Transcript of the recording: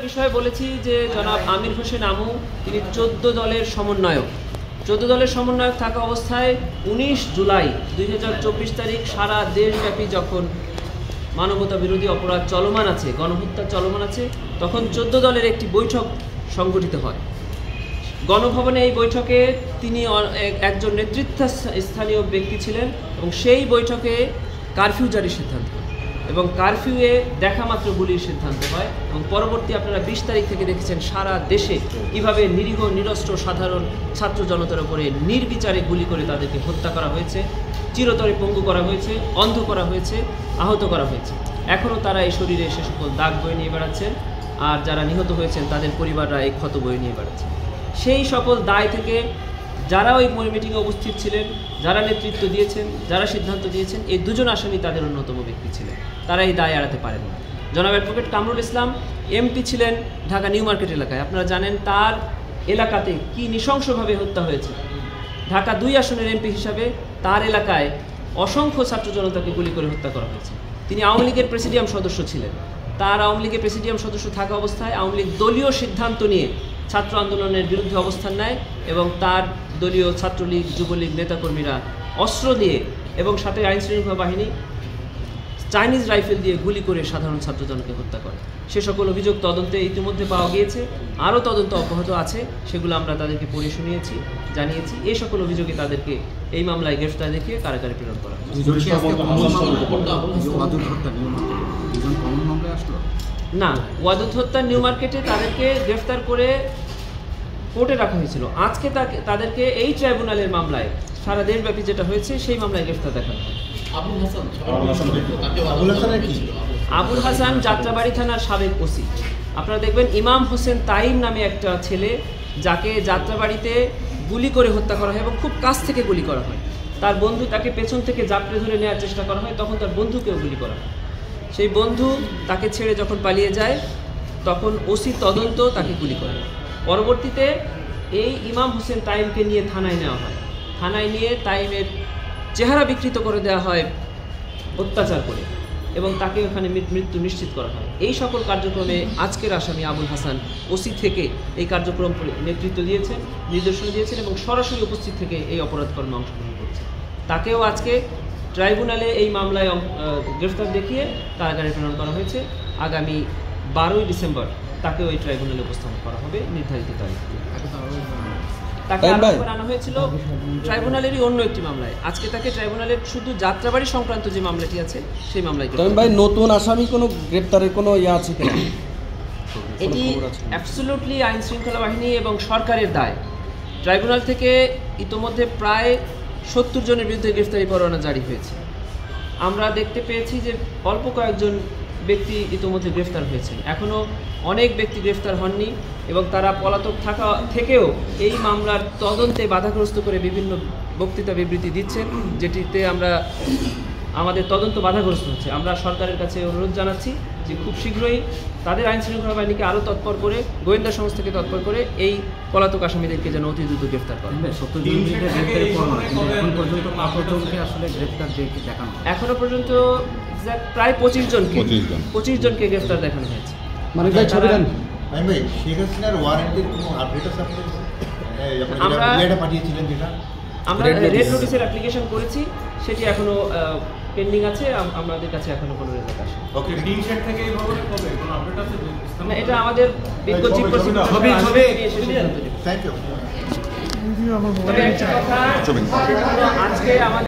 বিষয়ে বলেছি যে জনাব আমির হোসেন আমু তিনি 14 দলের সমন্বয়ক। 14 দলের সমন্বয়ক থাকা অবস্থায় 19 জুলাই 2024 তারিখ সারা দেশব্যাপী যখন মানবতা বিরোধী অপরাধ চলমান আছে, গণহত্যা চলমান আছে, তখন 14 দলের একটি বৈঠক সংগঠিত হয় গণভবনে। এই বৈঠকে তিনি একজন নেতৃত্বস্থানীয় ব্যক্তি ছিলেন এবং সেই বৈঠকে কারফিউ জারির সিদ্ধান্ত এবং কারফিউয়ে দেখা মাত্র গুলির সিদ্ধান্ত হয় এবং পরবর্তী আপনারা 20 তারিখ থেকে দেখেছেন সারা দেশে কীভাবে নিরীহ নিরস্ত্র সাধারণ ছাত্র জনতার উপরে নির্বিচারে গুলি করে তাদেরকে হত্যা করা হয়েছে, চিরতরে পঙ্গু করা হয়েছে, অন্ধ করা হয়েছে, আহত করা হয়েছে। এখনও তারা এই শরীরে সে সকল দাগ বয়ে নিয়ে বেড়াচ্ছেন, আর যারা নিহত হয়েছেন তাদের পরিবাররা এই ক্ষত বয়ে নিয়ে বেড়াচ্ছেন। সেই সকল দায় থেকে যারা ওই মিটিংয়ে উপস্থিত ছিলেন, যারা নেতৃত্ব দিয়েছেন, যারা সিদ্ধান্ত দিয়েছেন, এই দুজন আসামি তাদের অন্যতম ব্যক্তি ছিলেন। তারা এই দায় এড়াতে পারেন না। জনাব অ্যাডভোকেট কামরুল ইসলাম এমপি ছিলেন ঢাকা নিউ মার্কেট এলাকায়। আপনারা জানেন তার এলাকাতে কি নৃশংসভাবে হত্যা হয়েছে। ঢাকা 2 আসনের এমপি হিসাবে তার এলাকায় অসংখ্য ছাত্র জনতাকে গুলি করে হত্যা করা হয়েছে। তিনি আওয়ামী লীগের প্রেসিডিয়াম সদস্য ছিলেন। তার আওয়ামী লীগের প্রেসিডিয়াম সদস্য থাকা অবস্থায় আওয়ামী লীগ দলীয় সিদ্ধান্ত নিয়ে ছাত্র আন্দোলনের বিরুদ্ধে অবস্থান নেয় এবং তার দলীয় ছাত্রলীগ যুবলীগ নেতাকর্মীরা অস্ত্র দিয়ে এবং সাথে আইনশৃঙ্খলা বাহিনী চাইনিজ রাইফেল দিয়ে গুলি করে সাধারণ ছাত্রজনকে হত্যা করে। সে সকল অভিযোগ তদন্তে ইতিমধ্যে পাওয়া গিয়েছে, আরও তদন্ত অব্যাহত আছে, সেগুলো আমরা তাদেরকে পড়ে শুনিয়েছি, জানিয়েছি। এই সকল অভিযোগে তাদেরকে এই মামলায় গ্রেফতার দেখিয়ে কারাগারে প্রেরণ করা হয়েছে। না, ওয়াদুদ হত্যা নিউ মার্কেটে তাদেরকে গ্রেফতার করে কোর্টে রাখা হয়েছিল। আজকে তাদেরকে এই ট্রাইব্যুনালের মামলায় সারা দেশব্যাপী যেটা হয়েছে সেই মামলায় গ্রেফতার দেখানো হয়। আবুল হাসান যাত্রাবাড়ি থানার সাবেক ওসি। আপনারা দেখবেন ইমাম হোসেন তাইম নামে একটা ছেলে, যাকে যাত্রাবাড়িতে গুলি করে হত্যা করা হয় এবং খুব কাছ থেকে গুলি করা হয়। তার বন্ধু তাকে পেছন থেকে জাপটে ধরে নেওয়ার চেষ্টা করা হয়, তখন তার বন্ধুকেও গুলি করা হয়। সেই বন্ধু তাকে ছেড়ে যখন পালিয়ে যায় তখন ওসি তদন্ত তাকে গুলি করে। পরবর্তীতে এই ইমাম হোসেন তাইমকে নিয়ে থানায় নেওয়া হয়। থানায় নিয়ে তাইমের চেহারা বিকৃত করে দেওয়া হয় অত্যাচার করে এবং তাকে ওখানে মৃত্যু নিশ্চিত করা হয়। এই সকল কার্যক্রমে আজকের আসামি আবুল হাসান ওসি থেকে এই কার্যক্রম নেতৃত্ব দিয়েছেন, নির্দেশনা দিয়েছেন এবং সরাসরি উপস্থিত থেকে এই অপরাধকর্মে অংশগ্রহণ করছে। তাকেও আজকে ট্রাইব্যুনালে এই মামলায় গ্রেফতার দেখিয়ে কারাগারে প্রেরণ করা হয়েছে। আগামী 12ই ডিসেম্বর তাকেও এই ট্রাইব্যুনালে উপস্থাপন করা হবে নির্ধারিত তারিখ। তাকে আনা হয়েছিল ট্রাইব্যুনালেরই অন্য একটি মামলায়। আজকে তাকে ট্রাইব্যুনালের শুধু যাত্রাবাড়ি সংক্রান্ত যে মামলাটি আছে সেই মামলায়। ভাই, নতুন আসামি কোনো গ্রেপ্তারের কোনো আছে কিনা? এটি অ্যাবসলিউটলি আইন শৃঙ্খলা বাহিনী এবং সরকারের দায়। ট্রাইব্যুনাল থেকে ইতোমধ্যে প্রায় 70 জনের বিরুদ্ধে গ্রেফতারি পরোয়ানা জারি হয়েছে। আমরা দেখতে পেয়েছি যে অল্প কয়েকজন ব্যক্তি ইতোমধ্যে গ্রেফতার হয়েছেন, এখনও অনেক ব্যক্তি গ্রেফতার হননি এবং তারা পলাতক থাকা থেকেও এই মামলার তদন্তে বাধাগ্রস্ত করে বিভিন্ন বক্তৃতা বিবৃতি দিচ্ছেন, যেটিতে আমাদের তদন্ত বাধাগ্রস্ত হচ্ছে। আমরা সরকারের কাছে অনুরোধ জানাচ্ছি যে খুব শীঘ্রই তাদের আইন শৃঙ্খলা বাহিনীকে আরও তৎপর করে, গোয়েন্দা সংস্থাকে তৎপর করে এই পলাতক আসামিদেরকে যেন অতি দ্রুত গ্রেফতার করে। এখনো পর্যন্ত প্রায় 25 জনকে গ্রেফতার দেখানো হয়েছে। আমরা রেড নোটিশের অ্যাপ্লিকেশন করেছি, সেটি এখনো পেন্ডিং আছে, আমাদের কাছে এখনো কোনো রেজাল্ট আসেনি। না, এটা আমাদের বিজ্ঞ চিফ প্রসিকিউটর। আজকে আমাদের